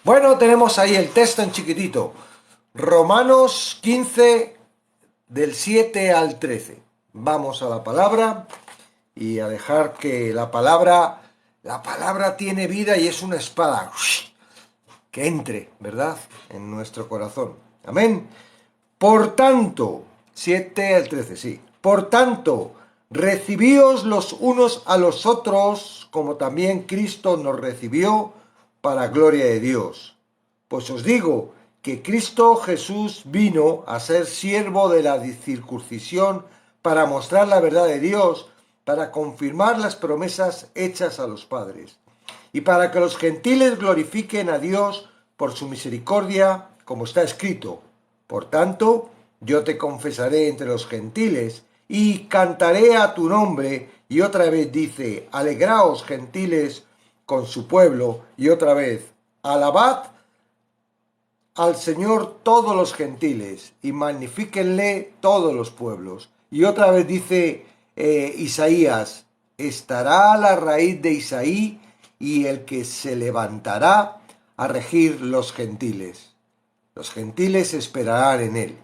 Bueno, tenemos ahí el texto en chiquitito. Romanos 15, del 7 al 13. Vamos a la palabra y a dejar que la palabra tiene vida y es una espada que entre, ¿verdad?, en nuestro corazón. Amén. Por tanto, 7 al 13, sí. Por tanto, recibíos los unos a los otros, como también Cristo nos recibió, para gloria de Dios. Pues os digo que Cristo Jesús vino a ser siervo de la circuncisión para mostrar la verdad de Dios, para confirmar las promesas hechas a los padres, y para que los gentiles glorifiquen a Dios por su misericordia, como está escrito. Por tanto, yo te confesaré entre los gentiles y cantaré a tu nombre. Y otra vez dice, alegraos gentiles con su pueblo. Y otra vez, alabad al Señor todos los gentiles y magnifíquenle todos los pueblos. Y otra vez dice Isaías, estará la raíz de Isaí y el que se levantará a regir los gentiles. Los gentiles esperarán en él.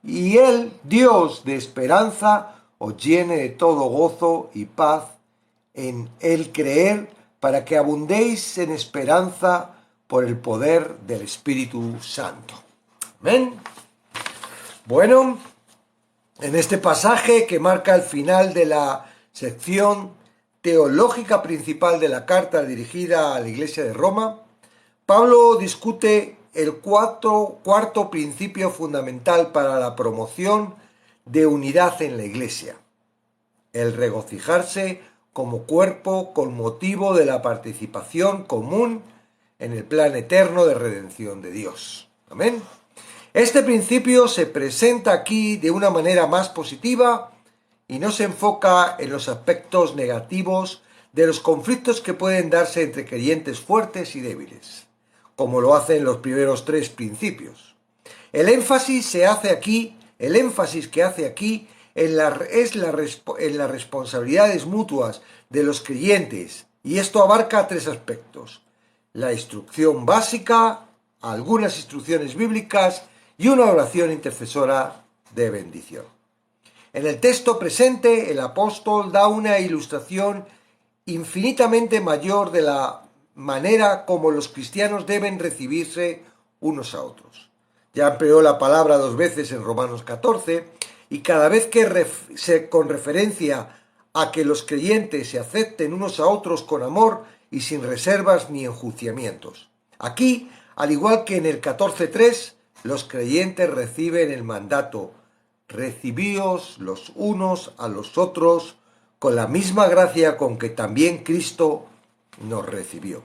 Y él, Dios de esperanza, os llene de todo gozo y paz en el creer, para que abundéis en esperanza por el poder del Espíritu Santo. Amén. Bueno, en este pasaje que marca el final de la sección teológica principal de la carta dirigida a la Iglesia de Roma, Pablo discute el cuarto principio fundamental para la promoción de unidad en la Iglesia: el regocijarse como cuerpo con motivo de la participación común en el plan eterno de redención de Dios. Amén. Este principio se presenta aquí de una manera más positiva y no se enfoca en los aspectos negativos de los conflictos que pueden darse entre creyentes fuertes y débiles, como lo hacen los primeros tres principios. El énfasis que hace aquí en las responsabilidades mutuas de los creyentes, y esto abarca tres aspectos: la instrucción básica, algunas instrucciones bíblicas y una oración intercesora de bendición. En el texto presente, el apóstol da una ilustración infinitamente mayor de la manera como los cristianos deben recibirse unos a otros. Ya empleó la palabra 2 veces en Romanos 14, y cada vez que con referencia a que los creyentes se acepten unos a otros con amor y sin reservas ni enjuiciamientos. Aquí, al igual que en el 14:3, los creyentes reciben el mandato: recibíos los unos a los otros con la misma gracia con que también Cristo nos recibió.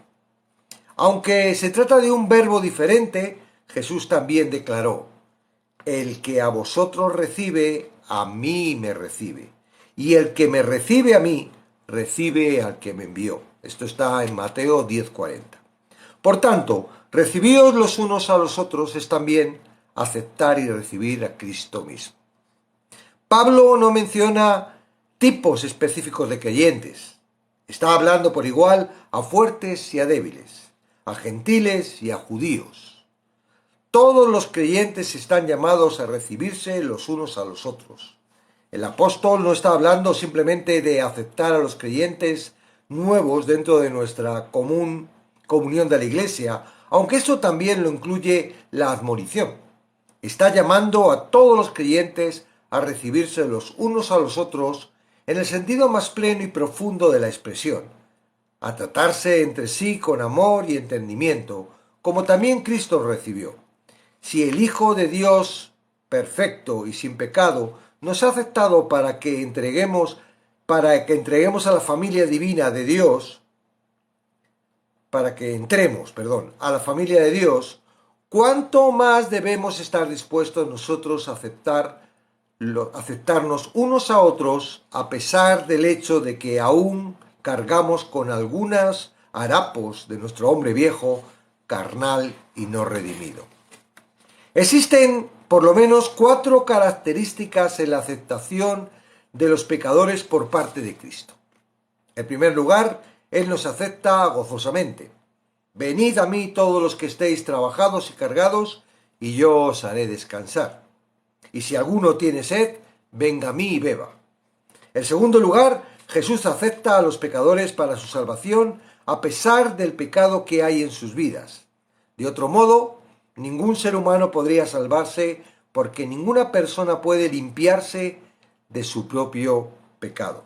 Aunque se trata de un verbo diferente, Jesús también declaró: el que a vosotros recibe, a mí me recibe, y el que me recibe a mí, recibe al que me envió. Esto está en Mateo 10:40. Por tanto, recibíos los unos a los otros es también aceptar y recibir a Cristo mismo. Pablo no menciona tipos específicos de creyentes. Está hablando por igual a fuertes y a débiles, a gentiles y a judíos. Todos los creyentes están llamados a recibirse los unos a los otros. El apóstol no está hablando simplemente de aceptar a los creyentes nuevos dentro de nuestra comunión de la Iglesia, aunque eso también lo incluye la admonición. Está llamando a todos los creyentes a recibirse los unos a los otros en el sentido más pleno y profundo de la expresión, a tratarse entre sí con amor y entendimiento, como también Cristo recibió. Si el Hijo de Dios, perfecto y sin pecado, nos ha aceptado para que entreguemos a la familia divina de Dios, para que entremos, a la familia de Dios, ¿cuánto más debemos estar dispuestos nosotros a aceptarnos unos a otros, a pesar del hecho de que aún cargamos con algunos harapos de nuestro hombre viejo, carnal y no redimido? Existen por lo menos 4 características en la aceptación de los pecadores por parte de Cristo. En primer lugar, Él nos acepta gozosamente. Venid a mí todos los que estéis trabajados y cargados, y yo os haré descansar. Y si alguno tiene sed, venga a mí y beba. En segundo lugar, Jesús acepta a los pecadores para su salvación a pesar del pecado que hay en sus vidas. De otro modo, ningún ser humano podría salvarse porque ninguna persona puede limpiarse de su propio pecado.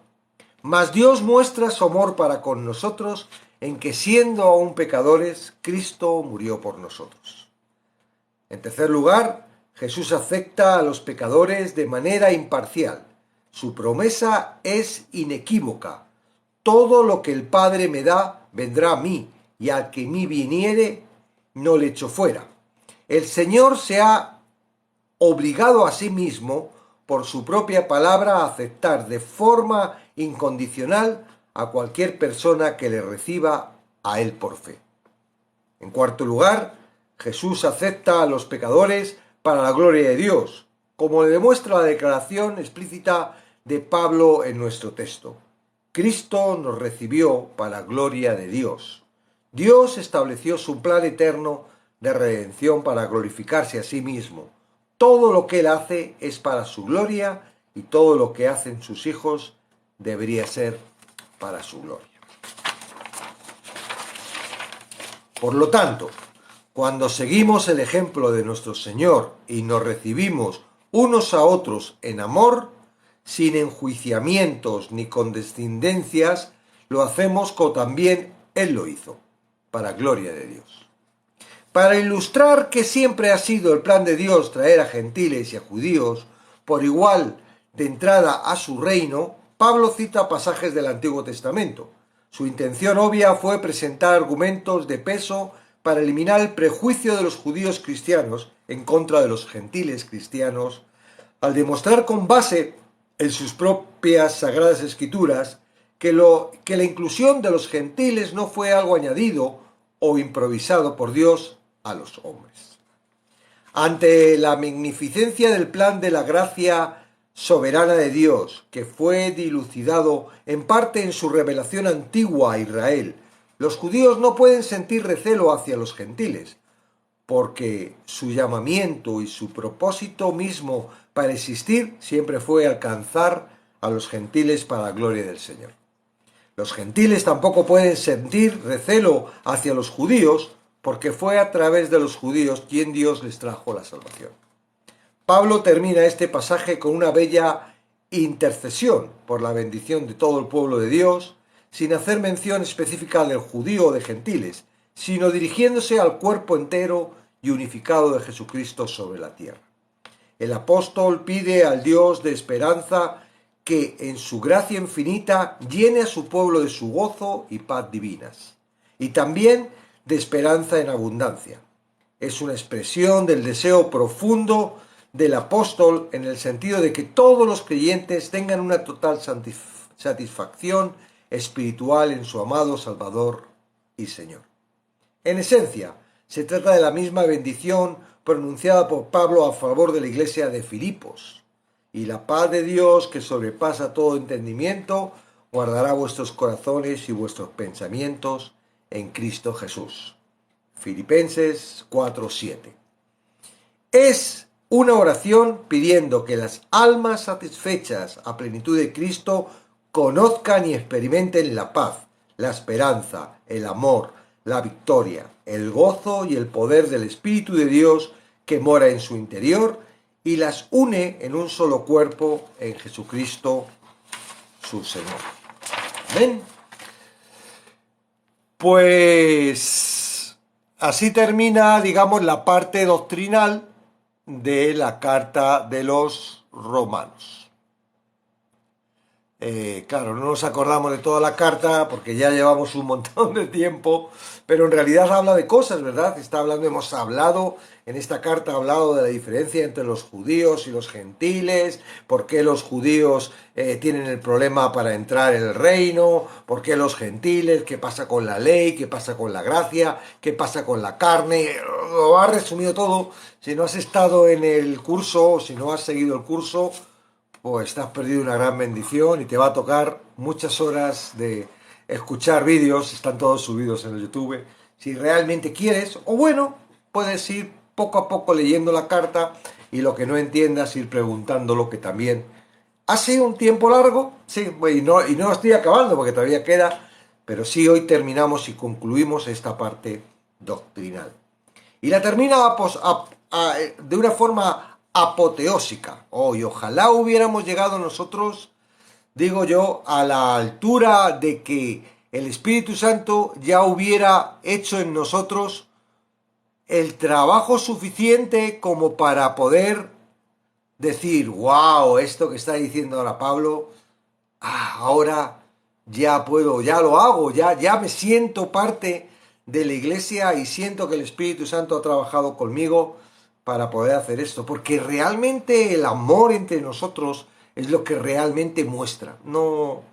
Mas Dios muestra su amor para con nosotros en que siendo aún pecadores, Cristo murió por nosotros. En tercer lugar, Jesús acepta a los pecadores de manera imparcial. Su promesa es inequívoca. Todo lo que el Padre me da vendrá a mí, y al que mí viniere no le echo fuera. El Señor se ha obligado a sí mismo, por su propia palabra, a aceptar de forma incondicional a cualquier persona que le reciba a Él por fe. En cuarto lugar, Jesús acepta a los pecadores para la gloria de Dios, como le demuestra la declaración explícita de Pablo en nuestro texto. Cristo nos recibió para gloria de Dios. Dios estableció su plan eterno de redención para glorificarse a sí mismo. Todo lo que Él hace es para su gloria y todo lo que hacen sus hijos debería ser para su gloria. Por lo tanto, cuando seguimos el ejemplo de nuestro Señor y nos recibimos unos a otros en amor, sin enjuiciamientos ni condescendencias, lo hacemos como también Él lo hizo, para gloria de Dios. Para ilustrar que siempre ha sido el plan de Dios traer a gentiles y a judíos por igual de entrada a su reino, Pablo cita pasajes del Antiguo Testamento. Su intención obvia fue presentar argumentos de peso para eliminar el prejuicio de los judíos cristianos en contra de los gentiles cristianos, al demostrar con base en sus propias sagradas escrituras que la inclusión de los gentiles no fue algo añadido o improvisado por Dios a los hombres. Ante la magnificencia del plan de la gracia soberana de Dios, que fue dilucidado en parte en su revelación antigua a Israel, los judíos no pueden sentir recelo hacia los gentiles, porque su llamamiento y su propósito mismo para existir siempre fue alcanzar a los gentiles para la gloria del Señor. Los gentiles tampoco pueden sentir recelo hacia los judíos, porque fue a través de los judíos quien Dios les trajo la salvación. Pablo termina este pasaje con una bella intercesión por la bendición de todo el pueblo de Dios, sin hacer mención específica del judío o de gentiles, sino dirigiéndose al cuerpo entero y unificado de Jesucristo sobre la tierra. El apóstol pide al Dios de esperanza que en su gracia infinita llene a su pueblo de su gozo y paz divinas, y también de esperanza en abundancia. Es una expresión del deseo profundo del apóstol en el sentido de que todos los creyentes tengan una total satisfacción espiritual en su amado Salvador y Señor. En esencia, se trata de la misma bendición pronunciada por Pablo a favor de la iglesia de Filipos. Y la paz de Dios, que sobrepasa todo entendimiento, guardará vuestros corazones y vuestros pensamientos en Cristo Jesús. Filipenses 4:7. Es una oración pidiendo que las almas satisfechas a plenitud de Cristo conozcan y experimenten la paz, la esperanza, el amor, la victoria, el gozo y el poder del Espíritu de Dios que mora en su interior y las une en un solo cuerpo en Jesucristo su Señor. Amén. Pues así termina, digamos, la parte doctrinal de la carta de los Romanos. Claro, no nos acordamos de toda la carta porque ya llevamos un montón de tiempo, pero en realidad habla de cosas, ¿verdad? Hemos hablado, en esta carta ha hablado de la diferencia entre los judíos y los gentiles, por qué los judíos tienen el problema para entrar en el reino, por qué los gentiles, qué pasa con la ley, qué pasa con la gracia, qué pasa con la carne. Lo ha resumido todo. Si no has estado en el curso, si no has seguido el curso, pues te has perdido una gran bendición y te va a tocar muchas horas de escuchar vídeos, están todos subidos en el YouTube. si realmente quieres, o bueno, puedes ir poco a poco leyendo la carta y lo que no entiendas ir preguntándolo, que también ha sido un tiempo largo, sí, y no estoy acabando porque todavía queda, pero sí hoy terminamos y concluimos esta parte doctrinal. Y la termina de una forma apoteósica. Hoy, ojalá hubiéramos llegado nosotros, digo yo, a la altura de que el Espíritu Santo ya hubiera hecho en nosotros el trabajo suficiente como para poder decir, wow, esto que está diciendo ahora Pablo, ahora ya puedo, ya lo hago, ya me siento parte de la iglesia y siento que el Espíritu Santo ha trabajado conmigo para poder hacer esto, porque realmente el amor entre nosotros es lo que realmente muestra, no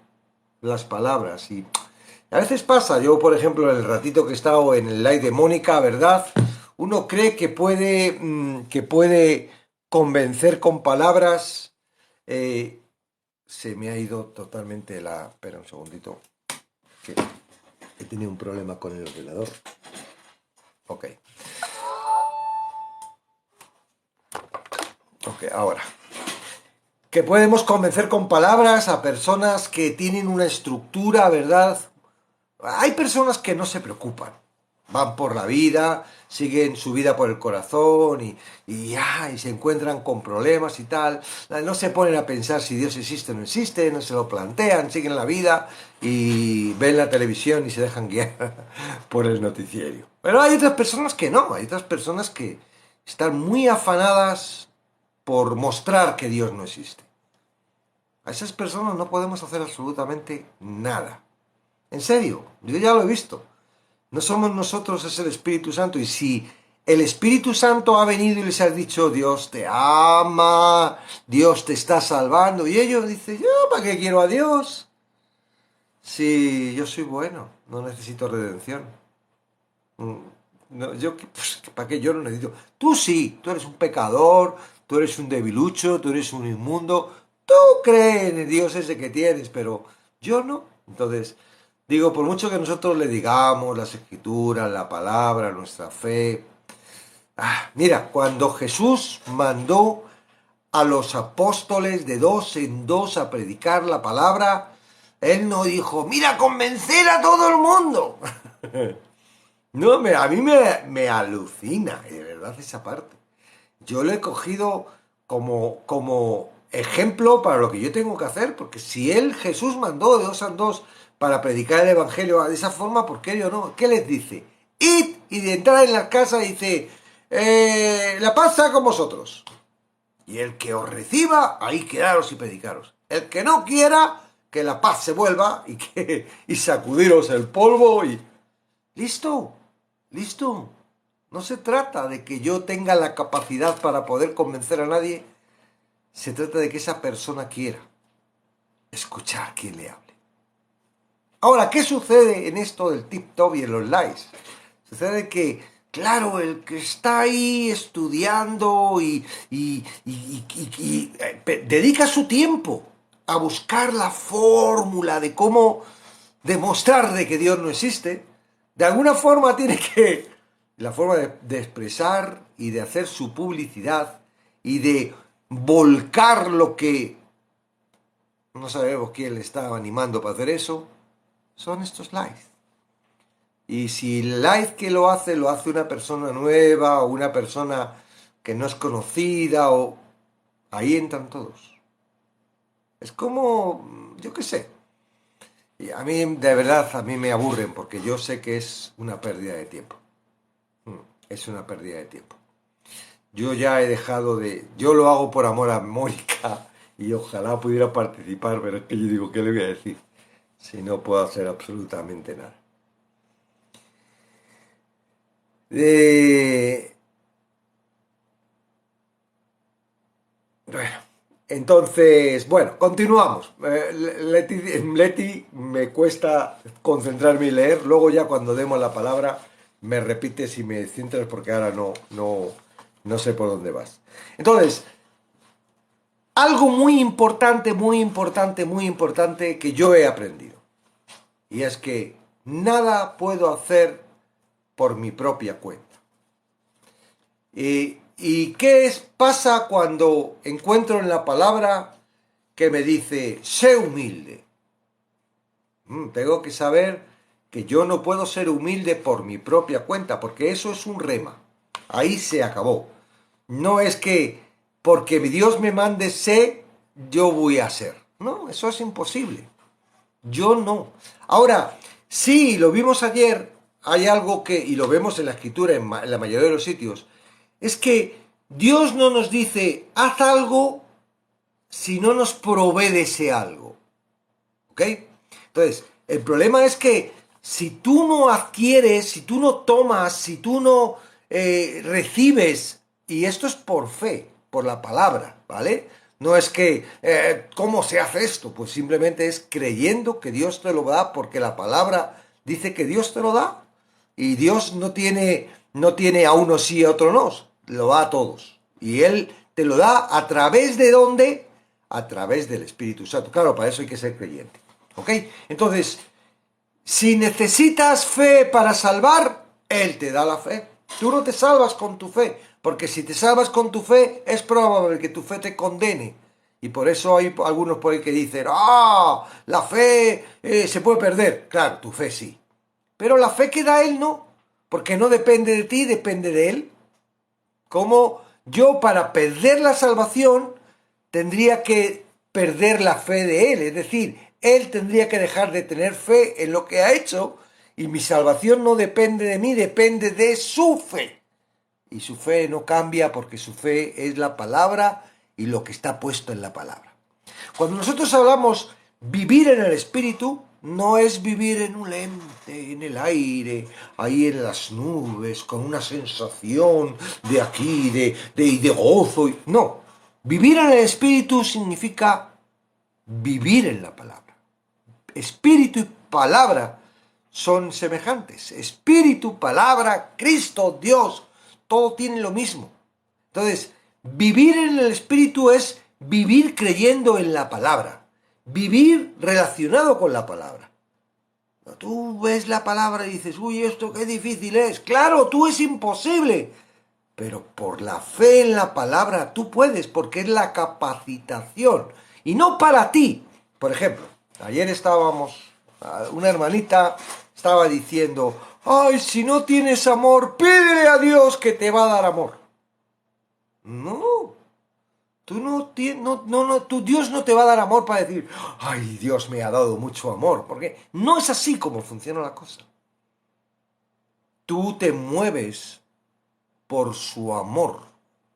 las palabras. Y a veces pasa, yo por ejemplo, en el ratito que he estado en el live de Mónica, ¿verdad? Uno cree que puede convencer con palabras. Se me ha ido totalmente la... Espera un segundito, que he tenido un problema con el ordenador. Ok. Ok, ahora. Que podemos convencer con palabras a personas que tienen una estructura, ¿verdad? Hay personas que no se preocupan, van por la vida, siguen su vida por el corazón y se encuentran con problemas y tal. No se ponen a pensar si Dios existe o no existe, no se lo plantean, siguen la vida y ven la televisión y se dejan guiar por el noticiero. Pero hay otras personas que no, hay otras personas que están muy afanadas por mostrar que Dios no existe. A esas personas no podemos hacer absolutamente nada. En serio, yo ya lo he visto. No somos nosotros, es el Espíritu Santo. Y si el Espíritu Santo ha venido y les ha dicho, Dios te ama, Dios te está salvando, y ellos dicen, yo, ¿para qué quiero a Dios? Si yo soy bueno, no necesito redención. No, yo, pues, ¿para qué yo no necesito? Tú sí, tú eres un pecador, tú eres un debilucho, tú eres un inmundo, tú crees en Dios ese que tienes, pero yo no. Entonces, digo, por mucho que nosotros le digamos las escrituras, la palabra, nuestra fe. Mira, cuando Jesús mandó a los apóstoles de dos en dos a predicar la palabra, él no dijo, mira, convencer a todo el mundo. No, a mí me alucina, de verdad, esa parte. Yo lo he cogido como ejemplo para lo que yo tengo que hacer, porque si él, Jesús, mandó de dos en dos para predicar el Evangelio de esa forma, ¿por qué yo no? ¿Qué les dice? Id y de entrar en la casa dice, la paz sea con vosotros. Y el que os reciba, ahí quedaros y predicaros. El que no quiera, que la paz se vuelva y sacudiros el polvo y... Listo, listo. No se trata de que yo tenga la capacidad para poder convencer a nadie. Se trata de que esa persona quiera escuchar quien le hable. Ahora, ¿qué sucede en esto del tip-top y en los likes? Sucede que, claro, el que está ahí estudiando dedica su tiempo a buscar la fórmula de cómo demostrar de que Dios no existe, de alguna forma tiene que... La forma de expresar y de hacer su publicidad y de volcar lo que no sabemos quién le está animando para hacer eso, son estos lives. Y si el live que lo hace una persona nueva o una persona que no es conocida, o ahí entran todos. Es como, yo qué sé. Y a mí, de verdad, a mí me aburren porque yo sé que es una pérdida de tiempo. Es una pérdida de tiempo. Yo ya he dejado de... Yo lo hago por amor a Mónica y ojalá pudiera participar, pero es que yo digo, ¿qué le voy a decir? Si no puedo hacer absolutamente nada. Bueno, entonces, bueno, continuamos. Leti, me cuesta concentrarme y leer. Luego ya cuando demos la palabra me repites y me centras porque ahora no sé por dónde vas. Entonces, algo muy importante, muy importante, muy importante que yo he aprendido. Y es que nada puedo hacer por mi propia cuenta. ¿Y qué pasa cuando encuentro en la palabra que me dice, sé humilde? Tengo que saber que yo no puedo ser humilde por mi propia cuenta, porque eso es un rema. Ahí se acabó. No es que porque Dios me mande sé, yo voy a ser. No, eso es imposible. Yo no. Ahora, sí, lo vimos ayer, hay algo que, y lo vemos en la Escritura en la mayoría de los sitios, es que Dios no nos dice, haz algo si no nos provee de ese algo. ¿Ok? Entonces, el problema es que si tú no adquieres, si tú no tomas, si tú no recibes, y esto es por fe, por la palabra, ¿vale? No es que, ¿cómo se hace esto? Pues simplemente es creyendo que Dios te lo da porque la palabra dice que Dios te lo da. Y Dios no tiene a uno sí y a otro no, lo da a todos. Y Él te lo da a través de ¿dónde? A través del Espíritu Santo. Claro, para eso hay que ser creyente. ¿Ok? Entonces, si necesitas fe para salvar, Él te da la fe. Tú no te salvas con tu fe, porque si te salvas con tu fe, es probable que tu fe te condene. Y por eso hay algunos por ahí que dicen, la fe se puede perder. Claro, tu fe sí. Pero la fe que da Él no, porque no depende de ti, depende de Él. Como yo para perder la salvación tendría que perder la fe de Él, es decir, Él tendría que dejar de tener fe en lo que ha hecho y mi salvación no depende de mí, depende de su fe. Y su fe no cambia porque su fe es la palabra y lo que está puesto en la palabra. Cuando nosotros hablamos vivir en el Espíritu, no es vivir en un ente, en el aire, ahí en las nubes, con una sensación de aquí, de gozo. No, vivir en el Espíritu significa vivir en la palabra. Espíritu y palabra son semejantes. Espíritu, palabra, Cristo, Dios, todo tiene lo mismo. Entonces, vivir en el Espíritu es vivir creyendo en la palabra. Vivir relacionado con la palabra. Tú ves la palabra y dices, uy, esto qué difícil es. Claro, tú es imposible. Pero por la fe en la palabra tú puedes, porque es la capacitación. Y no para ti. Por ejemplo, ayer una hermanita estaba diciendo, ay, si no tienes amor, pídele a Dios que te va a dar amor. No. Tu Dios no te va a dar amor para decir, ay, Dios me ha dado mucho amor, porque no es así como funciona la cosa. Tú te mueves por su amor.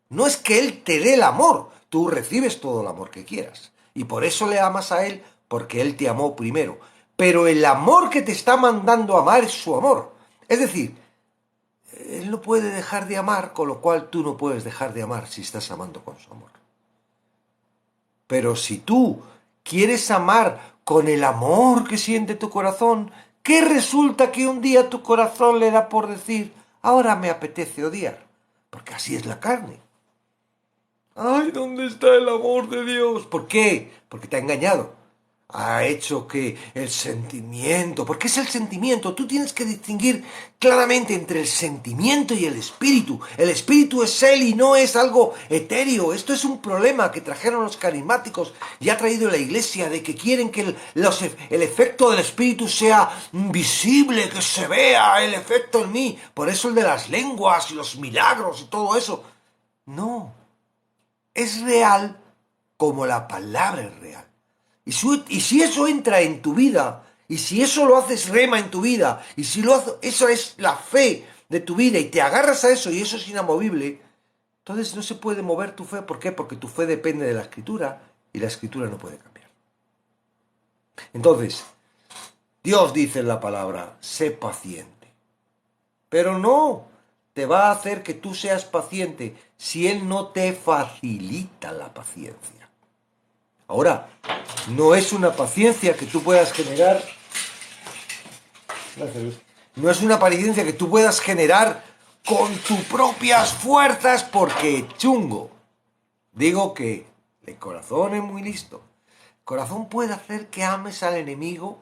No es que Él te dé el amor, tú recibes todo el amor que quieras. Y por eso le amas a Él, porque Él te amó primero. Pero el amor que te está mandando a amar es su amor. Es decir, Él no puede dejar de amar, con lo cual tú no puedes dejar de amar si estás amando con su amor. Pero si tú quieres amar con el amor que siente tu corazón, ¿qué resulta que un día tu corazón le da por decir, ahora me apetece odiar? Porque así es la carne. ¡Ay, ¿dónde está el amor de Dios? ¿Por qué? Porque te ha engañado. Ha hecho que el sentimiento, porque es el sentimiento, tú tienes que distinguir claramente entre el sentimiento y el espíritu. El espíritu es Él y no es algo etéreo. Esto es un problema que trajeron los carismáticos y ha traído la iglesia, de que quieren que el efecto del espíritu sea visible, que se vea el efecto en mí. Por eso el de las lenguas y los milagros y todo eso. No, es real como la palabra es real. Y si eso entra en tu vida, y si eso lo haces rema en tu vida, y si eso es la fe de tu vida, y te agarras a eso, y eso es inamovible, entonces no se puede mover tu fe. ¿Por qué? Porque tu fe depende de la Escritura, y la Escritura no puede cambiar. Entonces, Dios dice en la palabra, sé paciente. Pero no te va a hacer que tú seas paciente si Él no te facilita la paciencia. Ahora, no es una paciencia que tú puedas generar. No es una paciencia que tú puedas generar con tus propias fuerzas, porque chungo. Digo que el corazón es muy listo. El corazón puede hacer que ames al enemigo,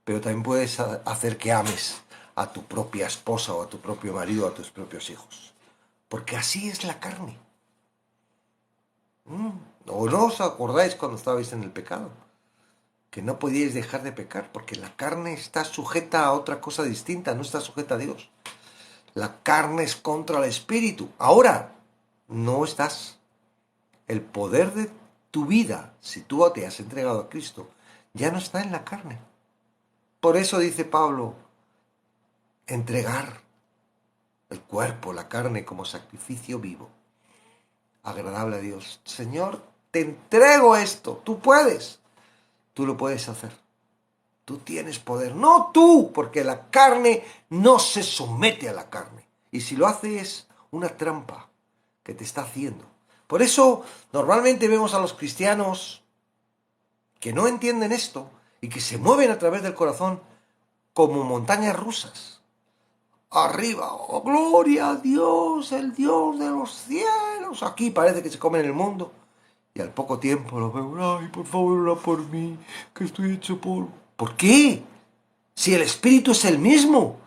pero también puedes hacer que ames a tu propia esposa o a tu propio marido o a tus propios hijos. Porque así es la carne. ¿O no os acordáis cuando estabais en el pecado? Que no podíais dejar de pecar, porque la carne está sujeta a otra cosa distinta, no está sujeta a Dios. La carne es contra el espíritu. Ahora, no estás. El poder de tu vida, si tú te has entregado a Cristo, ya no está en la carne. Por eso dice Pablo, entregar el cuerpo, la carne, como sacrificio vivo, agradable a Dios. Señor, te entrego esto, tú puedes. Tú lo puedes hacer. Tú tienes poder. No tú, porque la carne no se somete a la carne. Y si lo hace es una trampa que te está haciendo. Por eso normalmente vemos a los cristianos que no entienden esto y que se mueven a través del corazón como montañas rusas. Arriba, oh, gloria a Dios, el Dios de los cielos. Aquí parece que se comen el mundo. Y al poco tiempo lo veo, ay, por favor, ora por mí, que estoy hecho polvo. ¿Por qué? Si el Espíritu es el mismo.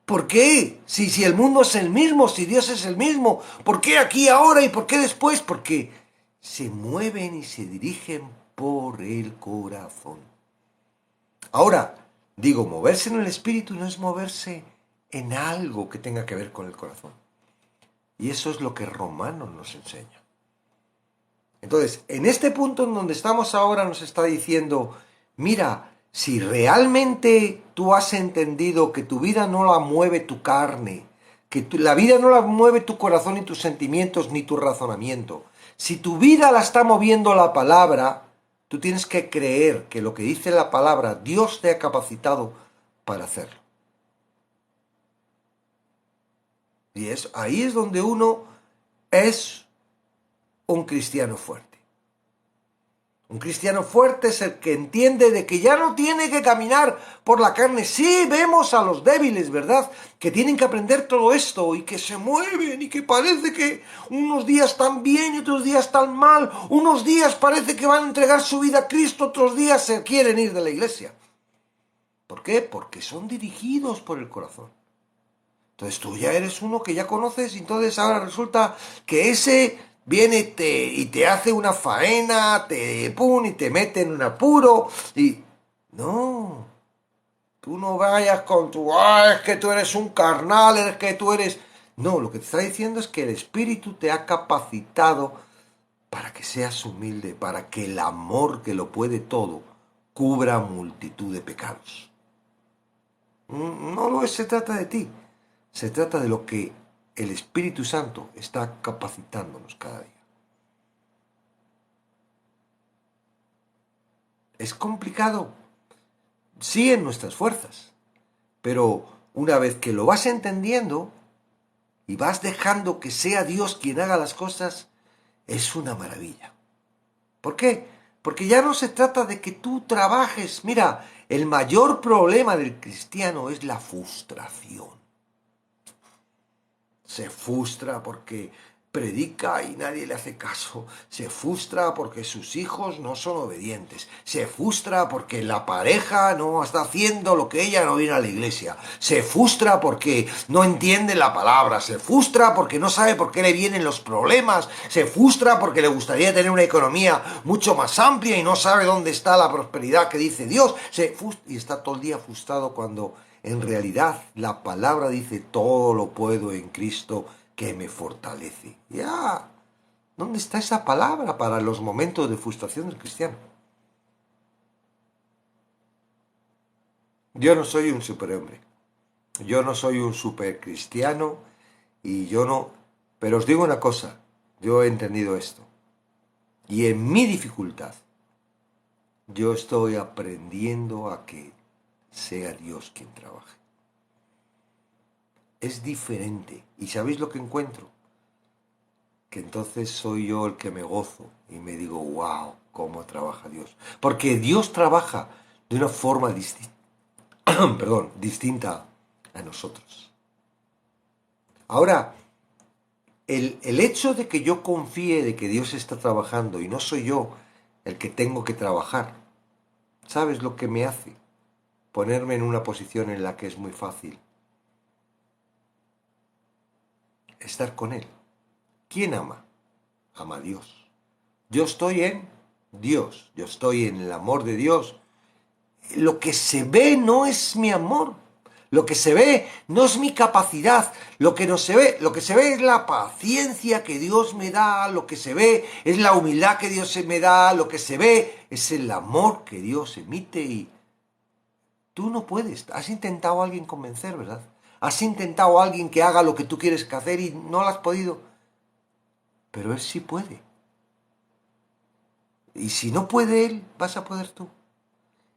¿Por qué? Si el mundo es el mismo, si Dios es el mismo. ¿Por qué aquí ahora y por qué después? Porque se mueven y se dirigen por el corazón. Ahora, digo, moverse en el Espíritu no es moverse en algo que tenga que ver con el corazón. Y eso es lo que Romanos nos enseña. Entonces, en este punto en donde estamos ahora nos está diciendo, mira, si realmente tú has entendido que tu vida no la mueve tu carne, que la vida no la mueve tu corazón ni tus sentimientos ni tu razonamiento, si tu vida la está moviendo la palabra, tú tienes que creer que lo que dice la palabra, Dios te ha capacitado para hacerlo. Y ahí es donde uno es un cristiano fuerte. Un cristiano fuerte es el que entiende de que ya no tiene que caminar por la carne. Sí, vemos a los débiles, ¿verdad? Que tienen que aprender todo esto y que se mueven y que parece que unos días están bien y otros días están mal. Unos días parece que van a entregar su vida a Cristo, otros días se quieren ir de la iglesia. ¿Por qué? Porque son dirigidos por el corazón. Entonces tú ya eres uno que ya conoces y entonces ahora resulta que ese viene y te hace una faena, y te mete en un apuro y... No, tú no vayas con tu... es que tú eres un carnal, es que tú eres... No, lo que te está diciendo es que el Espíritu te ha capacitado para que seas humilde, para que el amor que lo puede todo cubra multitud de pecados. No se trata de ti. Se trata de lo que el Espíritu Santo está capacitándonos cada día. Es complicado, sí, en nuestras fuerzas, pero una vez que lo vas entendiendo y vas dejando que sea Dios quien haga las cosas, es una maravilla. ¿Por qué? Porque ya no se trata de que tú trabajes. Mira, el mayor problema del cristiano es la frustración. Se frustra porque predica y nadie le hace caso. Se frustra porque sus hijos no son obedientes. Se frustra porque la pareja no está haciendo lo que ella no viene a la iglesia. Se frustra porque no entiende la palabra. Se frustra porque no sabe por qué le vienen los problemas. Se frustra porque le gustaría tener una economía mucho más amplia y no sabe dónde está la prosperidad que dice Dios. Se frustra y está todo el día frustrado cuando... En realidad, la palabra dice, todo lo puedo en Cristo que me fortalece. Ya, ¿dónde está esa palabra para los momentos de frustración del cristiano? Yo no soy un superhombre. Yo no soy un supercristiano y yo no... Pero os digo una cosa, yo he entendido esto. Y en mi dificultad, yo estoy aprendiendo a que sea Dios quien trabaje. Es diferente. ¿Y sabéis lo que encuentro? Que entonces soy yo el que me gozo y me digo, wow, cómo trabaja Dios. Porque Dios trabaja de una forma distinta a nosotros. Ahora, el hecho de que yo confíe de que Dios está trabajando y no soy yo el que tengo que trabajar, ¿sabes lo que me hace? Ponerme en una posición en la que es muy fácil estar con Él. ¿Quién ama? Ama a Dios. Yo estoy en Dios, yo estoy en el amor de Dios. Lo que se ve no es mi amor. Lo que se ve no es mi capacidad. Lo que se ve es la paciencia que Dios me da. Lo que se ve es la humildad que Dios me da. Lo que se ve es el amor que Dios emite. Y tú no puedes. Has intentado a alguien convencer, ¿verdad? Has intentado a alguien que haga lo que tú quieres que hacer y no lo has podido. Pero Él sí puede. Y si no puede Él, vas a poder tú.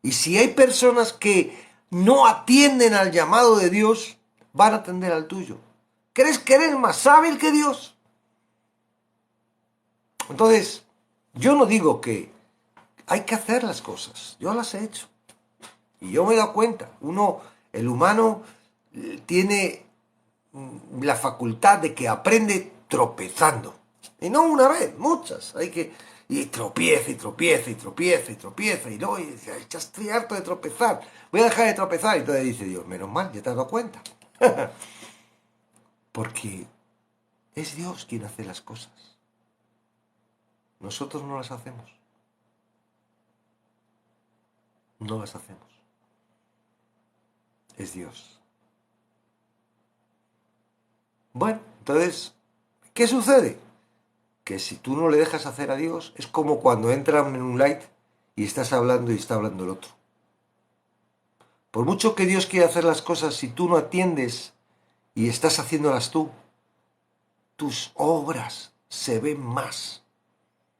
Y si hay personas que no atienden al llamado de Dios, van a atender al tuyo. ¿Crees que eres más hábil que Dios? Entonces, yo no digo que hay que hacer las cosas. Yo las he hecho. Y yo me he dado cuenta. El humano tiene la facultad de que aprende tropezando. Y no una vez, muchas. Y tropieza, y tropieza, y tropieza, y tropieza. Y no, y dice, ya estoy harto de tropezar. Voy a dejar de tropezar. Y entonces dice Dios, menos mal, ya te has dado cuenta. Porque es Dios quien hace las cosas. Nosotros no las hacemos. No las hacemos. Es Dios. Bueno, entonces, ¿qué sucede? Que si tú no le dejas hacer a Dios, es como cuando entran en un light y estás hablando y está hablando el otro. Por mucho que Dios quiera hacer las cosas, si tú no atiendes y estás haciéndolas tú, tus obras se ven más.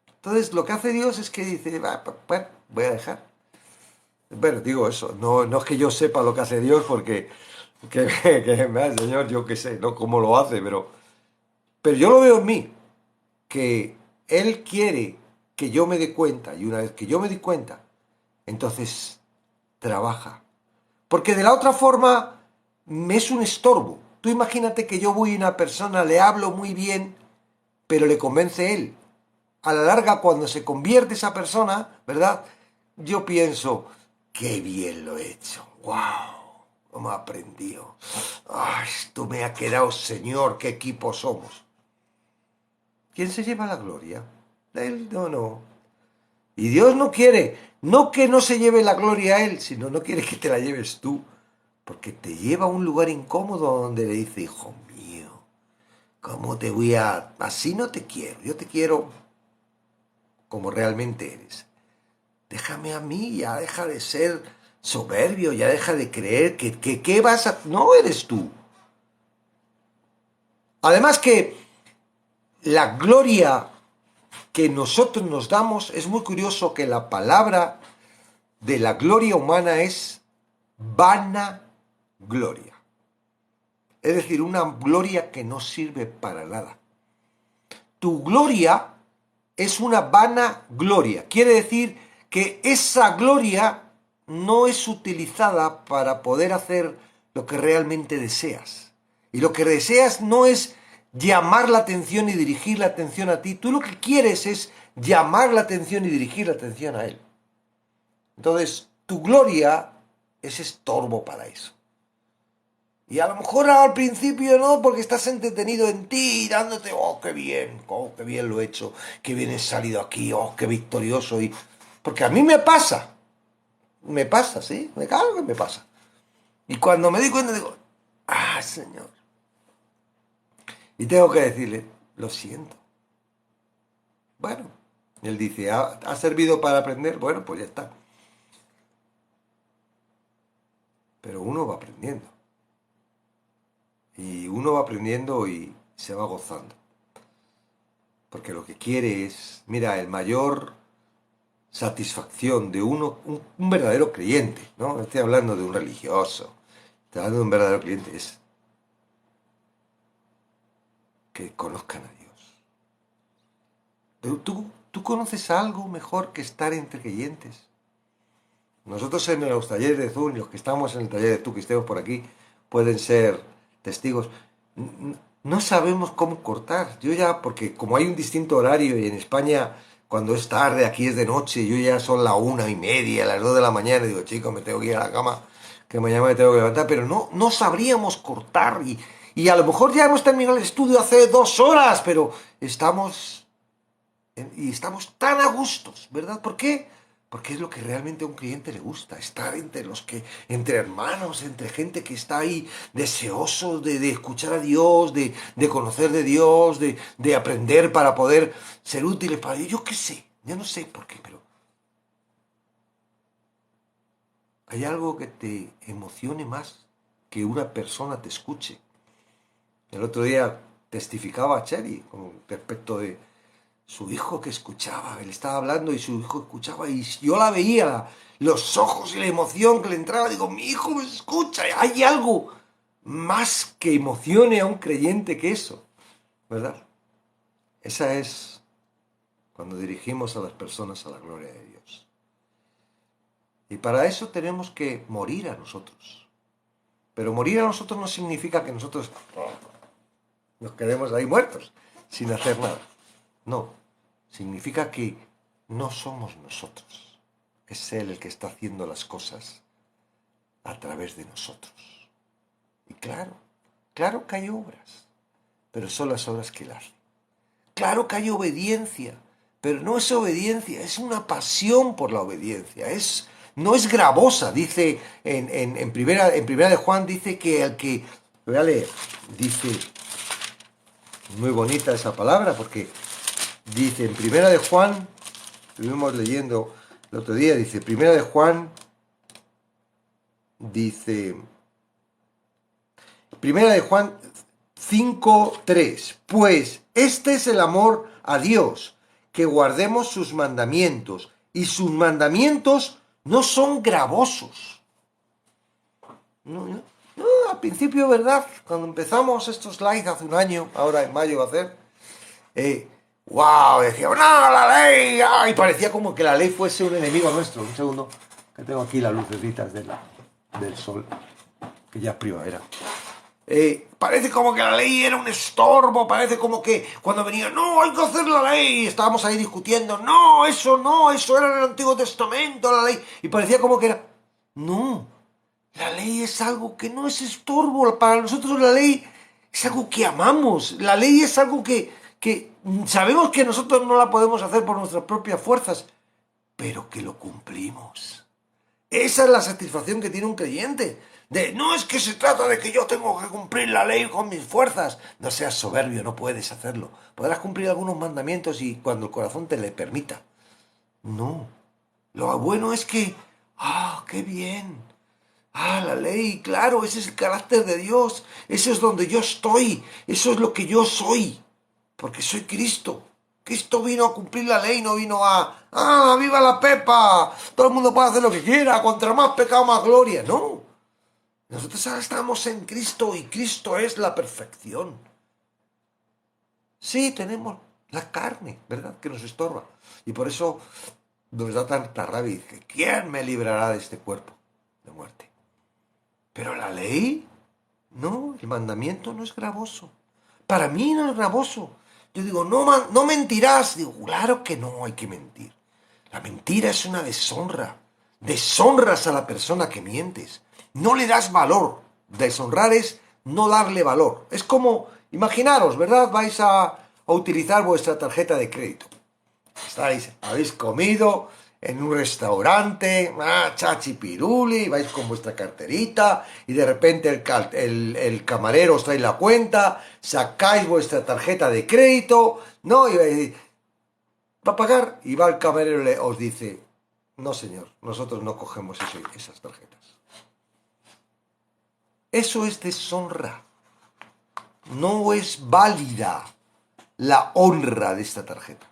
Entonces lo que hace Dios es que dice, bueno, voy a dejar. Bueno, digo eso, no es que yo sepa lo que hace Dios porque, Señor, yo qué sé, no cómo lo hace, pero yo lo veo en mí. Que Él quiere que yo me dé cuenta, y una vez que yo me di cuenta, entonces trabaja. Porque de la otra forma me es un estorbo. Tú imagínate que yo voy a una persona, le hablo muy bien, pero le convence Él. A la larga, cuando se convierte esa persona, ¿verdad? Yo pienso, qué bien lo he hecho, ¡wow! ¿Cómo he aprendido? ¡Ay, esto me ha quedado, Señor, qué equipo somos! ¿Quién se lleva la gloria? Él no. Y Dios no quiere, no que no se lleve la gloria a Él, sino no quiere que te la lleves tú, porque te lleva a un lugar incómodo donde le dice, hijo mío, ¿cómo te voy a...? Así no te quiero, yo te quiero como realmente eres. Déjame a mí, ya deja de ser soberbio, ya deja de creer que vas a... No eres tú. Además que la gloria que nosotros nos damos, es muy curioso que la palabra de la gloria humana es vana gloria. Es decir, una gloria que no sirve para nada. Tu gloria es una vana gloria. Quiere decir que esa gloria no es utilizada para poder hacer lo que realmente deseas. Y lo que deseas no es llamar la atención y dirigir la atención a ti. Tú lo que quieres es llamar la atención y dirigir la atención a Él. Entonces, tu gloria es estorbo para eso. Y a lo mejor al principio no, porque estás entretenido en ti, dándote, oh, qué bien lo he hecho, qué bien he salido aquí, oh, qué victorioso. Porque a mí me pasa, ¿sí? Claro que me pasa. Y cuando me di cuenta, digo, Señor. Y tengo que decirle, lo siento. Bueno, él dice, ¿ha servido para aprender? Bueno, pues ya está. Pero uno va aprendiendo. Y uno va aprendiendo y se va gozando. Porque lo que quiere es, mira, el mayor satisfacción de uno, un verdadero creyente, ¿no? No estoy hablando de un religioso, estoy hablando de un verdadero creyente, es que conozcan a Dios. ¿Tú conoces algo mejor que estar entre creyentes? Nosotros en los talleres de Zoom, y los que estamos en el taller de Tú, que estemos por aquí, pueden ser testigos. No sabemos cómo cortar. Yo ya, porque como hay un distinto horario y en España cuando es tarde, aquí es de noche, yo ya son las 1:30, las 2 de la mañana, y digo, chicos, me tengo que ir a la cama, que mañana me tengo que levantar, pero no sabríamos cortar y Y a lo mejor ya hemos terminado el estudio hace 2 horas, pero estamos tan a gustos, ¿verdad? ¿Por qué? Porque es lo que realmente a un cliente le gusta, estar entre hermanos, entre gente que está ahí deseoso de escuchar a Dios, de conocer de Dios, de aprender para poder ser útiles para ellos. Yo qué sé, yo no sé por qué, pero ¿hay algo que te emocione más que una persona te escuche? El otro día testificaba a Cherry con respecto de su hijo que escuchaba, él estaba hablando y su hijo escuchaba y yo la veía, los ojos y la emoción que le entraba, digo, mi hijo me escucha, hay algo más que emocione a un creyente que eso, ¿verdad? Esa es cuando dirigimos a las personas a la gloria de Dios. Y para eso tenemos que morir a nosotros. Pero morir a nosotros no significa que nosotros nos quedemos ahí muertos, sin hacer nada. No, significa que no somos nosotros. Es Él el que está haciendo las cosas a través de nosotros. Y claro que hay obras, pero son las obras que Él hace. Claro que hay obediencia, pero no es obediencia, es una pasión por la obediencia. No es gravosa, dice en primera de Juan, dice que el que, voy a leer, dice, muy bonita esa palabra, porque dice en primera de Juan, estuvimos leyendo el otro día, dice, primera de Juan, dice, primera de Juan 5:3, pues este es el amor a Dios, que guardemos sus mandamientos, y sus mandamientos no son gravosos. No, al principio, ¿verdad? Cuando empezamos estos lives hace un año, ahora en mayo va a ser, wow, decíamos, no, la ley, y parecía como que la ley fuese un enemigo nuestro. Un segundo, que tengo aquí las lucecitas del sol, que ya es primavera. Parece como que la ley era un estorbo, parece como que cuando venía, no, hay que hacer la ley, estábamos ahí discutiendo, no, eso era en el Antiguo Testamento, la ley, y parecía como que era, no, la ley es algo que no es estorbo, para nosotros la ley es algo que amamos, la ley es algo que sabemos que nosotros no la podemos hacer por nuestras propias fuerzas, pero que lo cumplimos. Esa es la satisfacción que tiene un creyente. No es que se trata de que yo tengo que cumplir la ley con mis fuerzas. No seas soberbio, no puedes hacerlo. Podrás cumplir algunos mandamientos y cuando el corazón te le permita. No. Lo bueno es que, qué bien. La ley, claro, ese es el carácter de Dios. Eso es donde yo estoy. Eso es lo que yo soy. Porque soy Cristo. Cristo vino a cumplir la ley, no vino ¡viva la Pepa! Todo el mundo puede hacer lo que quiera, contra más pecado, más gloria. No. Nosotros ahora estamos en Cristo y Cristo es la perfección. Sí, tenemos la carne, ¿verdad? Que nos estorba. Y por eso nos da tanta rabia y dice, ¿quién me librará de este cuerpo de muerte? Pero la ley, no, el mandamiento no es gravoso. Para mí no es gravoso. Yo digo, no mentirás. Digo, claro que no hay que mentir. La mentira es una deshonra. Deshonras a la persona que mientes. No le das valor. Deshonrar es no darle valor. Es como, imaginaros, ¿verdad? Vais a utilizar vuestra tarjeta de crédito. Habéis comido en un restaurante, chachi piruli, vais con vuestra carterita y de repente el camarero os trae la cuenta, sacáis vuestra tarjeta de crédito, ¿no? Y va a pagar y va el camarero y os dice, no señor, nosotros no cogemos esas tarjetas. Eso es deshonra. No es válida la honra de esta tarjeta.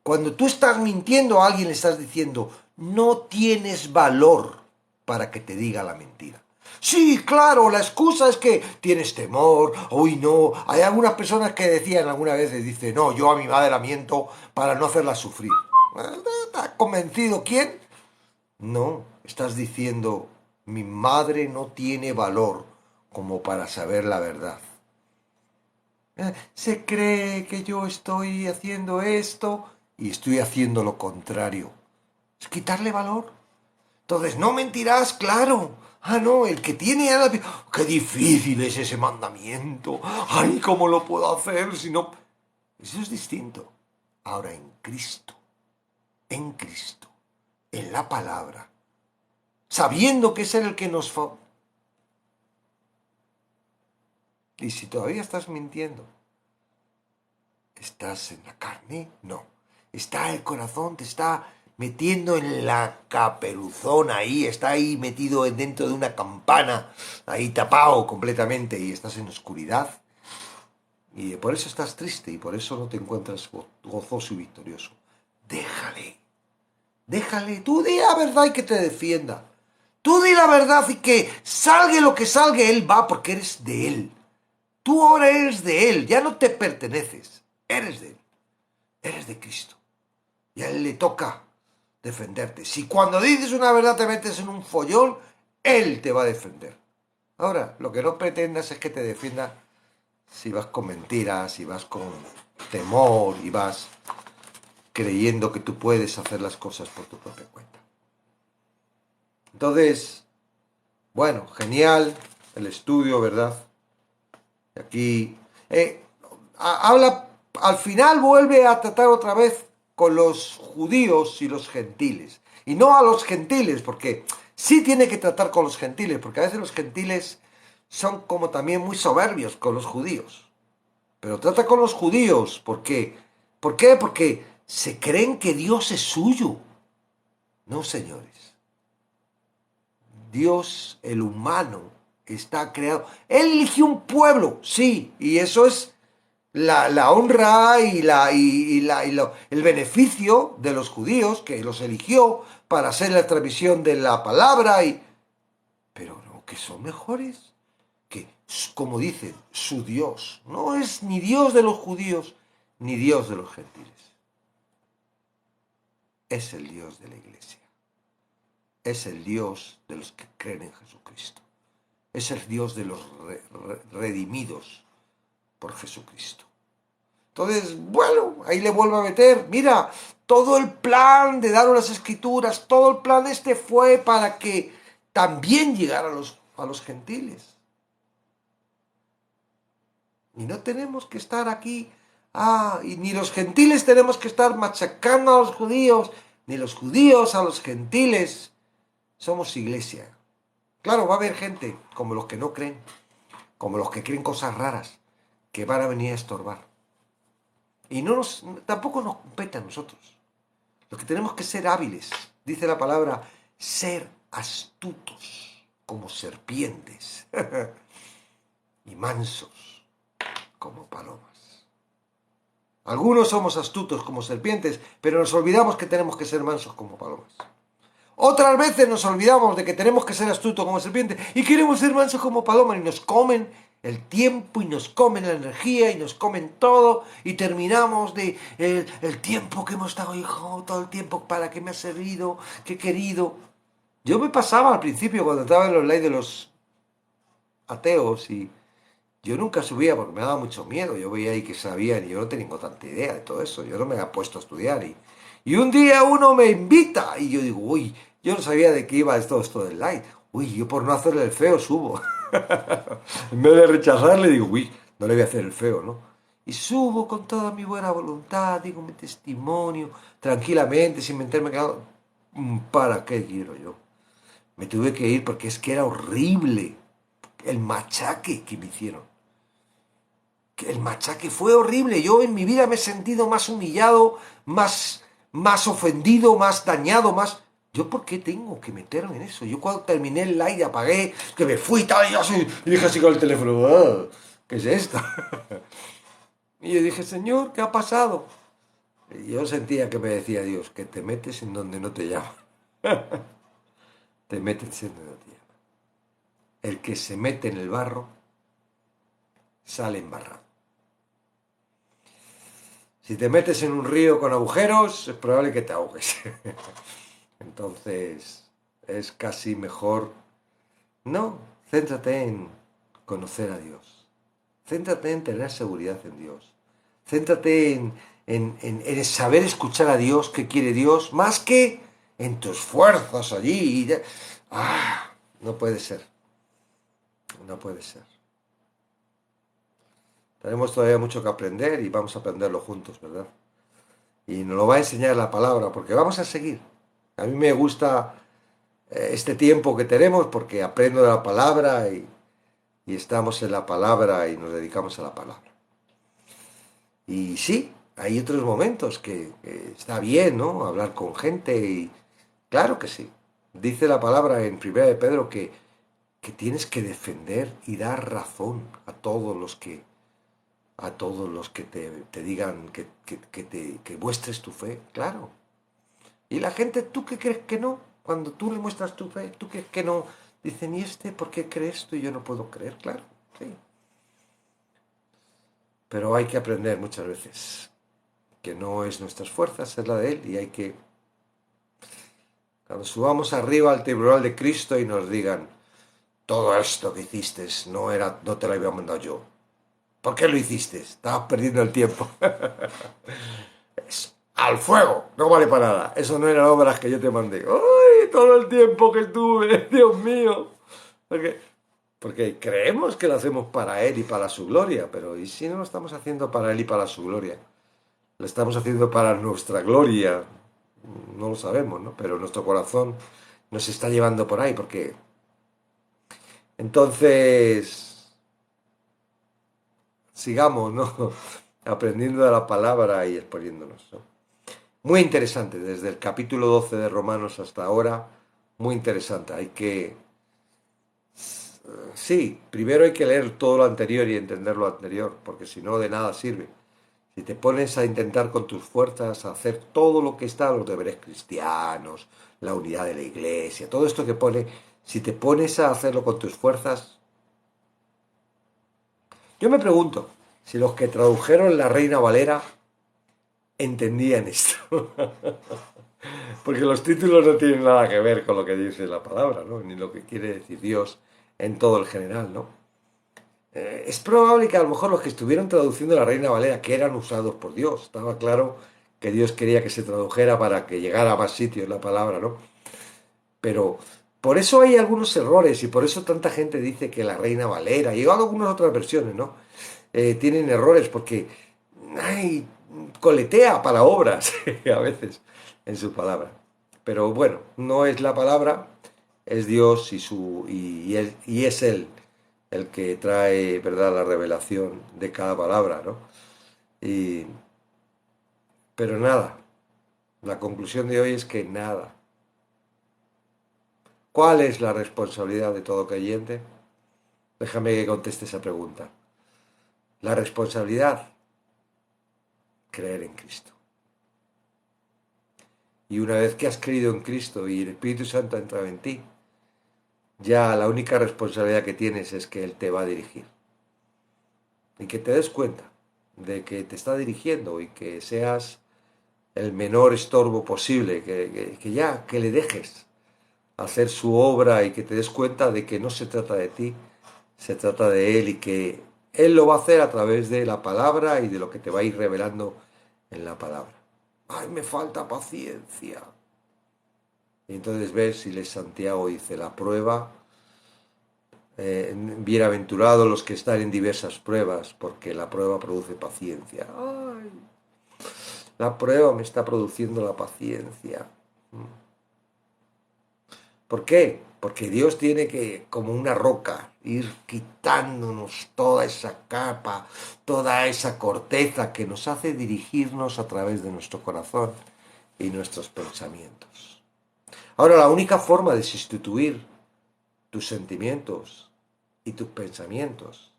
Cuando tú estás mintiendo a alguien, le estás diciendo, no tienes valor para que te diga la mentira. Sí, claro, la excusa es que tienes temor, no. Hay algunas personas que decían alguna vez, dice, no, yo a mi madre la miento para no hacerla sufrir. ¿Estás convencido quién? No, estás diciendo, mi madre no tiene valor como para saber la verdad. Se cree que yo estoy haciendo esto y estoy haciendo lo contrario. Es quitarle valor. Entonces, no mentirás, claro. Ah, no, el que tiene a la... ¡Qué difícil es ese mandamiento! ¡Ay, cómo lo puedo hacer si no...! Eso es distinto. Ahora, en Cristo, en la palabra, sabiendo que es Él el que nos... Y si todavía estás mintiendo, ¿estás en la carne? No. Está el corazón, te está metiendo en la caperuzón ahí, está ahí metido dentro de una campana, ahí tapado completamente y estás en oscuridad. Y por eso estás triste y por eso no te encuentras gozoso y victorioso. Déjale, tú di la verdad y que te defienda. Tú di la verdad y que salga lo que salga, Él va porque eres de Él. Tú ahora eres de Él, ya no te perteneces, eres de Él, eres de Cristo. Y a Él le toca defenderte. Si cuando dices una verdad te metes en un follón, Él te va a defender. Ahora, lo que no pretendas es que te defienda si vas con mentiras, si vas con temor y vas creyendo que tú puedes hacer las cosas por tu propia cuenta. Entonces, bueno, genial el estudio, ¿verdad? Aquí habla, al final vuelve a tratar otra vez con los judíos y los gentiles. Y no a los gentiles, porque sí tiene que tratar con los gentiles, porque a veces los gentiles son como también muy soberbios con los judíos. Pero trata con los judíos, ¿por qué? ¿Por qué? Porque se creen que Dios es suyo. No, señores. Dios, el humano, está creado. Él eligió un pueblo, sí, y eso es la honra el beneficio de los judíos, que los eligió para hacer la transmisión de la palabra, pero no, que son mejores, que, como dicen, su Dios no es ni Dios de los judíos, ni Dios de los gentiles. Es el Dios de la iglesia. Es el Dios de los que creen en Jesucristo. Es el Dios de los redimidos por Jesucristo. Entonces, bueno, ahí le vuelvo a meter. Mira, todo el plan de dar las escrituras, todo el plan fue para que también llegara a los gentiles. Y no tenemos que estar aquí, y ni los gentiles tenemos que estar machacando a los judíos, ni los judíos a los gentiles. Somos iglesia. Claro, va a haber gente, como los que no creen, como los que creen cosas raras, que van a venir a estorbar. Y tampoco nos compete a nosotros. Lo que tenemos que ser hábiles, dice la palabra, ser astutos como serpientes y mansos como palomas. Algunos somos astutos como serpientes, pero nos olvidamos que tenemos que ser mansos como palomas. Otras veces nos olvidamos de que tenemos que ser astutos como serpientes y queremos ser mansos como palomas y nos comen el tiempo y nos comen la energía y nos comen todo y terminamos el tiempo que hemos estado, hijo, todo el tiempo para que me ha servido, que he querido. Yo me pasaba al principio cuando estaba en los live de los ateos y yo nunca subía porque me daba mucho miedo. Yo veía ahí que sabían y yo no tenía tanta idea de todo eso. Yo no me había puesto a estudiar y un día uno me invita y yo digo, uy, yo no sabía de qué iba esto del live. Uy, yo por no hacerle el feo subo. En vez de rechazarle, digo, uy, no le voy a hacer el feo, ¿no? Y subo con toda mi buena voluntad, digo mi testimonio, tranquilamente, sin meterme. ¿Para qué quiero yo? Me tuve que ir porque es que era horrible el machaque que me hicieron. El machaque fue horrible. Yo en mi vida me he sentido más humillado, más ofendido, más dañado, más... ¿Yo por qué tengo que meterme en eso? Yo cuando terminé el live apagué, que me fui tal, y así, y dije así con el teléfono, ¿qué es esto? Y yo dije, Señor, ¿qué ha pasado? Y yo sentía que me decía Dios, que te metes en donde no te llaman. Te metes en donde no te llaman. El que se mete en el barro, sale embarrado. Si te metes en un río con agujeros, es probable que te ahogues. Entonces, es casi mejor... No, céntrate en conocer a Dios. Céntrate en tener seguridad en Dios. Céntrate en saber escuchar a Dios, qué quiere Dios, más que en tus fuerzas allí. No puede ser. No puede ser. Tenemos todavía mucho que aprender y vamos a aprenderlo juntos, ¿verdad? Y nos lo va a enseñar la palabra, porque vamos a seguir. A mí me gusta este tiempo que tenemos porque aprendo de la palabra y estamos en la palabra y nos dedicamos a la palabra. Y sí, hay otros momentos que está bien, ¿no? Hablar con gente y claro que sí. Dice la palabra en Primera de Pedro que tienes que defender y dar razón a todos los que te digan que muestres tu fe, claro. Y la gente, ¿tú qué crees que no? Cuando tú le muestras tu fe, ¿tú crees que no? Dicen, ¿y este por qué crees esto y yo no puedo creer? Claro, sí. Pero hay que aprender muchas veces que no es nuestras fuerzas, es la de Él y hay que, cuando subamos arriba al tribunal de Cristo y nos digan, todo esto que hiciste no te lo había mandado yo. ¿Por qué lo hiciste? Estabas perdiendo el tiempo. Al fuego, no vale para nada. Eso no eran obras que yo te mandé. ¡Ay! Todo el tiempo que estuve, Dios mío. Porque, porque creemos que lo hacemos para Él y para su gloria, pero ¿y si no lo estamos haciendo para Él y para su gloria? Lo estamos haciendo para nuestra gloria. No lo sabemos, ¿no? Pero nuestro corazón nos está llevando por ahí, porque entonces sigamos, ¿no? Aprendiendo de la palabra y exponiéndonos, ¿no? Muy interesante, desde el capítulo 12 de Romanos hasta ahora, muy interesante. Hay que, sí, primero hay que leer todo lo anterior y entender lo anterior, porque si no, de nada sirve. Si te pones a intentar con tus fuerzas a hacer todo lo que está, los deberes cristianos, la unidad de la iglesia, todo esto que pone, si te pones a hacerlo con tus fuerzas, yo me pregunto si los que tradujeron la Reina Valera entendían esto. Porque los títulos no tienen nada que ver con lo que dice la palabra, ¿no? Ni lo que quiere decir Dios en todo el general, ¿no? Es probable que a lo mejor los que estuvieron traduciendo la Reina Valera, que eran usados por Dios, estaba claro que Dios quería que se tradujera para que llegara a más sitios la palabra, ¿no? Pero por eso hay algunos errores y por eso tanta gente dice que la Reina Valera y algunas otras versiones, ¿no? Tienen errores porque ay, coletea palabras a veces en su palabra. Pero bueno, no es la palabra, es Dios y es Él el que trae, ¿verdad?, la revelación de cada palabra, ¿no? Y, pero nada, la conclusión de hoy es que nada. ¿Cuál es la responsabilidad de todo creyente? Déjame que conteste esa pregunta. La responsabilidad, creer en Cristo. Y una vez que has creído en Cristo y el Espíritu Santo ha entrado en ti, ya la única responsabilidad que tienes es que Él te va a dirigir. Y que te des cuenta de que te está dirigiendo y que seas el menor estorbo posible, que le dejes hacer su obra y que te des cuenta de que no se trata de ti, se trata de Él y que Él lo va a hacer a través de la palabra y de lo que te va a ir revelando en la palabra. ¡Ay, me falta paciencia! Y entonces ves, si lees Santiago, dice, la prueba, bienaventurados los que están en diversas pruebas, porque la prueba produce paciencia. ¡Ay! La prueba me está produciendo la paciencia. ¿Por qué? Porque Dios tiene que, como una roca, ir quitándonos toda esa capa, toda esa corteza que nos hace dirigirnos a través de nuestro corazón y nuestros pensamientos. Ahora, la única forma de sustituir tus sentimientos y tus pensamientos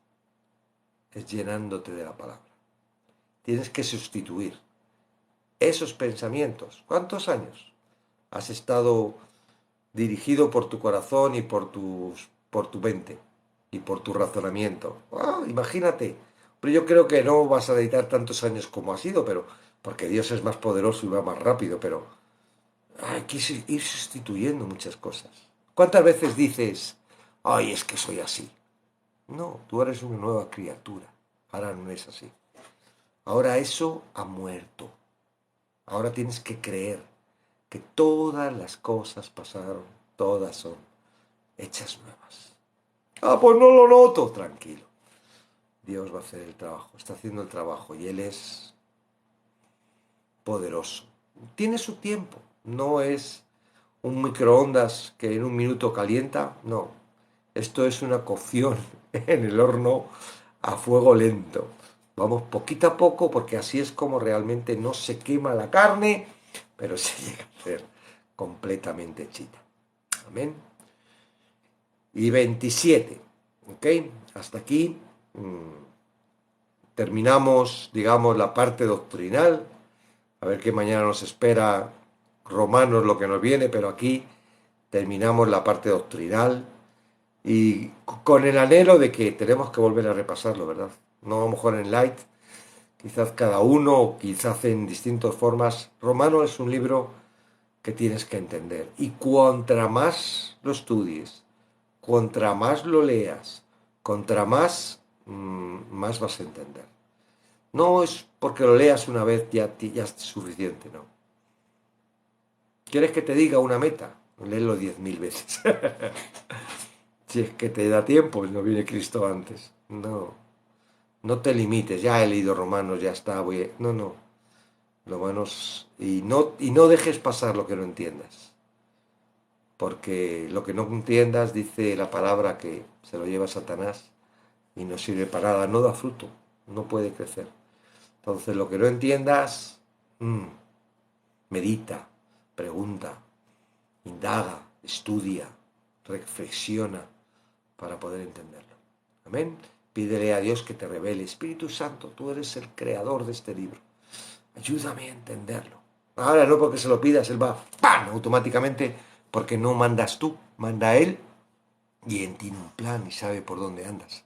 es llenándote de la palabra. Tienes que sustituir esos pensamientos. ¿Cuántos años has estado dirigido por tu corazón y por tu mente y por tu razonamiento? Imagínate. Pero yo creo que no vas a necesitar tantos años como ha sido, pero porque Dios es más poderoso y va más rápido, pero hay que ir sustituyendo muchas cosas. ¿Cuántas veces dices, ay, es que soy así? No, tú eres una nueva criatura. Ahora no es así. Ahora eso ha muerto. Ahora tienes que creer que todas las cosas pasaron, todas son hechas nuevas. Ah, pues no lo noto, tranquilo. Dios va a hacer el trabajo, está haciendo el trabajo y Él es poderoso. Tiene su tiempo, no es un microondas que en un minuto calienta, no. Esto es una cocción en el horno a fuego lento. Vamos poquito a poco porque así es como realmente no se quema la carne, pero se llega a hacer completamente hechita. Amén. Y 27, ¿ok? Hasta aquí terminamos, digamos, la parte doctrinal. A ver qué mañana nos espera Romanos lo que nos viene, pero aquí terminamos la parte doctrinal y con el anhelo de que tenemos que volver a repasarlo, ¿verdad? No a lo mejor en light, quizás cada uno, o quizás en distintas formas. Romano es un libro que tienes que entender. Y cuanto más lo estudies, contra más lo leas, contra más vas a entender. No es porque lo leas una vez ya es suficiente, no. ¿Quieres que te diga una meta? Léelo 10.000 veces. Si es que te da tiempo, no viene Cristo antes. No, no te limites, ya he leído Romanos, ya está, voy. No, no. Romanos, y no dejes pasar lo que no entiendas. Porque lo que no entiendas, dice la palabra que se lo lleva Satanás y no sirve para nada, no da fruto, no puede crecer. Entonces, lo que no entiendas, medita, pregunta, indaga, estudia, reflexiona para poder entenderlo. Amén. Pídele a Dios que te revele. Espíritu Santo, tú eres el creador de este libro. Ayúdame a entenderlo. Ahora no porque se lo pidas, Él va, ¡pam!, automáticamente, porque no mandas tú, manda Él y Él tiene un plan y sabe por dónde andas,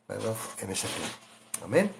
¿verdad? En ese plan. Amén.